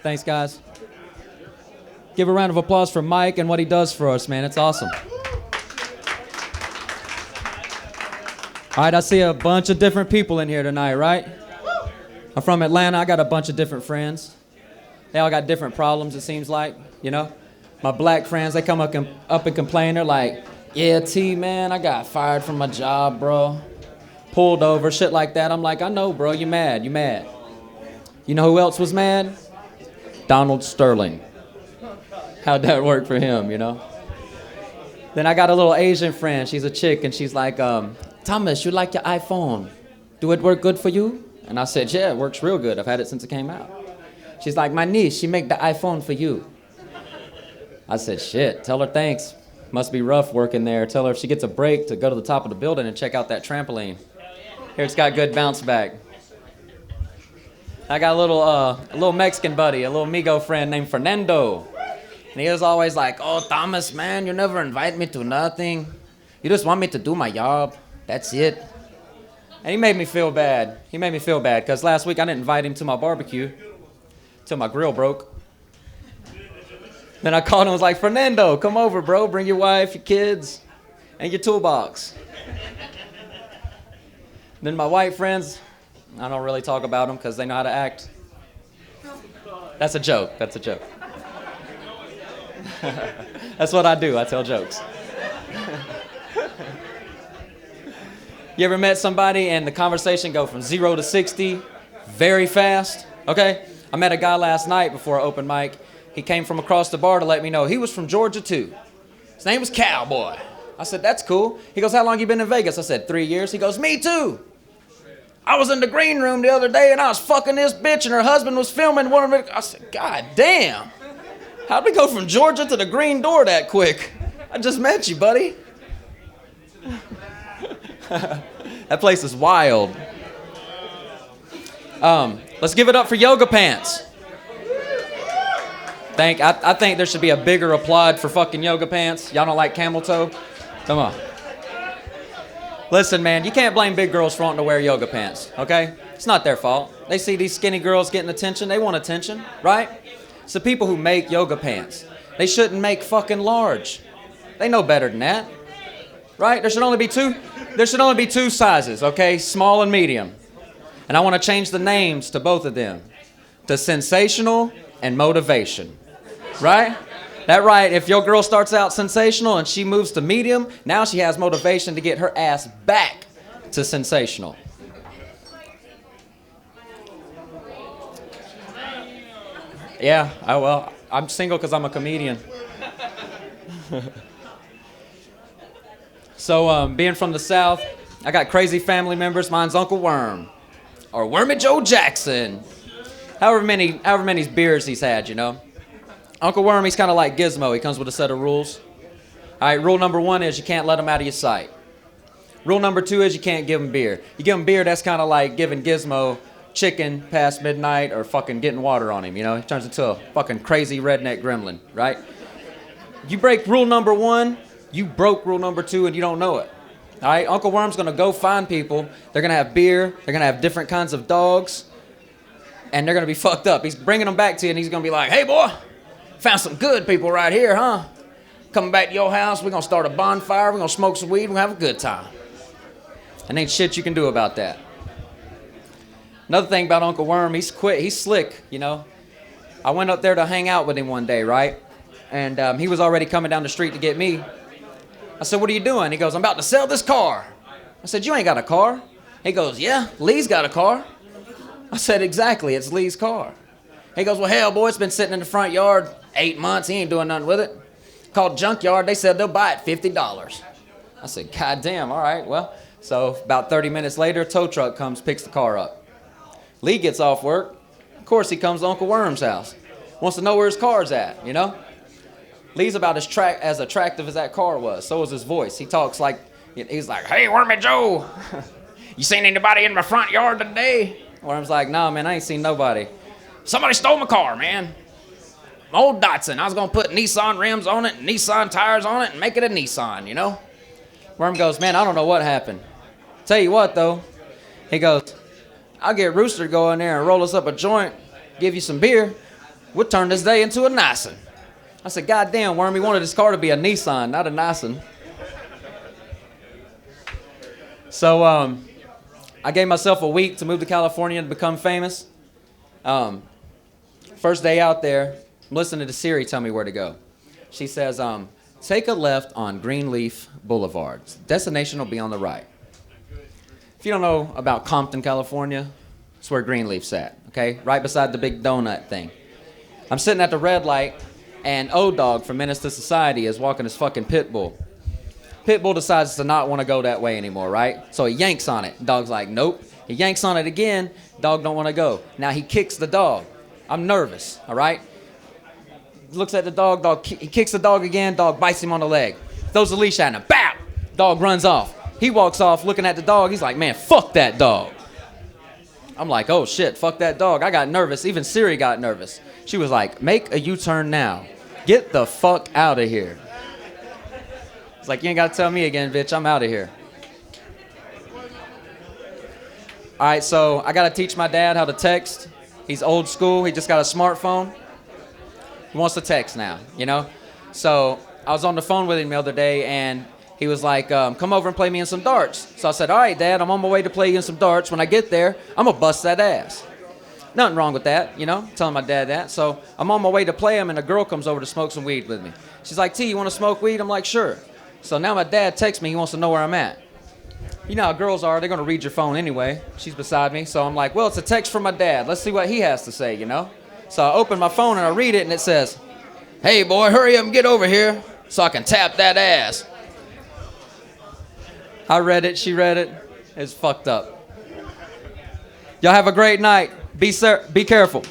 Thanks, guys. Give a round of applause for Mike and what he does for us, man. It's awesome. All right, I see a bunch of different people in here tonight, right? I'm from Atlanta. I got a bunch of different friends. They all got different problems, it seems like, you know? My black friends, they come up and complain. They're like, yeah, T, man, I got fired from my job, bro. Pulled over, shit like that. I'm like, I know, bro, you mad. You know who else was mad? Donald Sterling. How'd that work for him, you know? Then I got a little Asian friend. She's a chick, and she's like, Thomas, you like your iPhone? Do it work good for you? And I said, yeah, it works real good. I've had it since it came out. She's like, my niece, she make the iPhone for you. I said, shit, tell her thanks. Must be rough working there. Tell her if she gets a break to go to the top of the building and check out that trampoline. Here, it's got good bounce back. I got a little Mexican buddy, a little Migo friend named Fernando. And he was always like, oh, Thomas, man, you never invite me to nothing. You just want me to do my job. That's it. And he made me feel bad. Because last week I didn't invite him to my barbecue till my grill broke. Then I called him and was like, Fernando, come over, bro. Bring your wife, your kids, and your toolbox. Then my white friends, I don't really talk about them because they know how to act. That's a joke. That's what I do. I tell jokes. You ever met somebody and the conversation go from 0 to 60 very fast? Okay? I met a guy last night before an open mic. He came from across the bar to let me know he was from Georgia too. His name was Cowboy. I said, that's cool. He goes, how long you been in Vegas? I said, 3 years. He goes, me too. I was in the green room the other day and I was fucking this bitch and her husband was filming one of it. I said, God damn. How'd we go from Georgia to the green door that quick? I just met you, buddy. That place is wild. Let's give it up for Yoga Pants. I think there should be a bigger applaud for fucking Yoga Pants. Y'all don't like camel toe? Come on. Listen, man, you can't blame big girls for wanting to wear yoga pants, okay? It's not their fault. They see these skinny girls getting attention. They want attention, right? It's the people who make yoga pants. They shouldn't make fucking large. They know better than that, right? There should only be two sizes, okay? Small and medium. And I want to change the names to both of them to sensational and motivation, right? That right, if your girl starts out sensational and she moves to medium, now she has motivation to get her ass back to sensational. Yeah, I'm single because I'm a comedian. So, being from the South, I got crazy family members. Mine's Uncle Worm, or Wormy Joe Jackson. However many beers he's had, you know. Uncle Worm, he's kind of like Gizmo. He comes with a set of rules. All right, rule number 1 is you can't let him out of your sight. Rule number 2 is you can't give him beer. You give him beer, that's kind of like giving Gizmo chicken past midnight or fucking getting water on him, you know? He turns into a fucking crazy redneck gremlin, right? You break rule number 1, you broke rule number 2 and you don't know it. All right, Uncle Worm's going to go find people. They're going to have beer. They're going to have different kinds of dogs. And they're going to be fucked up. He's bringing them back to you and he's going to be like, hey, boy. Found some good people right here, huh? Coming back to your house, we're going to start a bonfire, we're going to smoke some weed, we're going to have a good time. And ain't shit you can do about that. Another thing about Uncle Worm, he's slick, you know. I went up there to hang out with him one day, right? And he was already coming down the street to get me. I said, what are you doing? He goes, I'm about to sell this car. I said, you ain't got a car? He goes, yeah, Lee's got a car. I said, exactly, it's Lee's car. He goes, well, hell, boy, it's been sitting in the front yard 8 months. He ain't doing nothing with it. Called Junkyard. They said they'll buy it $50. I said, God damn, all right, well. So about 30 minutes later, a tow truck comes, picks the car up. Lee gets off work. Of course, he comes to Uncle Worm's house. Wants to know where his car's at, you know? Lee's about as attractive as that car was. So was his voice. He talks like, he's like, hey, Wormy Joe, you seen anybody in my front yard today? Worm's like, nah, man, I ain't seen nobody. Somebody stole my car, man. My old Datsun. I was going to put Nissan rims on it and Nissan tires on it and make it a Nissan, you know? Worm goes, man, I don't know what happened. Tell you what, though. He goes, I'll get Rooster to go in there and roll us up a joint, give you some beer. We'll turn this day into a nice one. I said, God damn, Worm, he wanted his car to be a Nissan, not a nice one. So I gave myself a week to move to California and become famous. First day out there, I'm listening to Siri tell me where to go. She says, take a left on Greenleaf Boulevard. Destination will be on the right. If you don't know about Compton, California, it's where Greenleaf's at, okay? Right beside the big donut thing. I'm sitting at the red light, and O-Dog from Menace to Society is walking his fucking pit bull. Pitbull decides to not want to go that way anymore, right? So he yanks on it. Dog's like, nope. He yanks on it again. Dog don't want to go. Now he kicks the dog. I'm nervous, all right? Looks at the dog. He kicks the dog again. Dog bites him on the leg. Throws the leash at him. Bam! Dog runs off. He walks off looking at the dog. He's like, man, fuck that dog. I'm like, oh shit, fuck that dog. I got nervous. Even Siri got nervous. She was like, make a U-turn now. Get the fuck out of here. It's like, you ain't got to tell me again, bitch. I'm out of here. All right, so I got to teach my dad how to text. He's old school. He just got a smartphone. He wants to text now, you know? So I was on the phone with him the other day, and he was like, come over and play me in some darts. So I said, all right, Dad, I'm on my way to play you in some darts. When I get there, I'm going to bust that ass. Nothing wrong with that, you know, telling my dad that. So I'm on my way to play him, and a girl comes over to smoke some weed with me. She's like, T, you want to smoke weed? I'm like, sure. So now my dad texts me. He wants to know where I'm at. You know how girls are. They're going to read your phone anyway. She's beside me. So I'm like, well, it's a text from my dad. Let's see what he has to say, you know. So I open my phone, and I read it, and it says, hey, boy, hurry up and get over here so I can tap that ass. I read it. She read it. It's fucked up. Y'all have a great night. Be careful.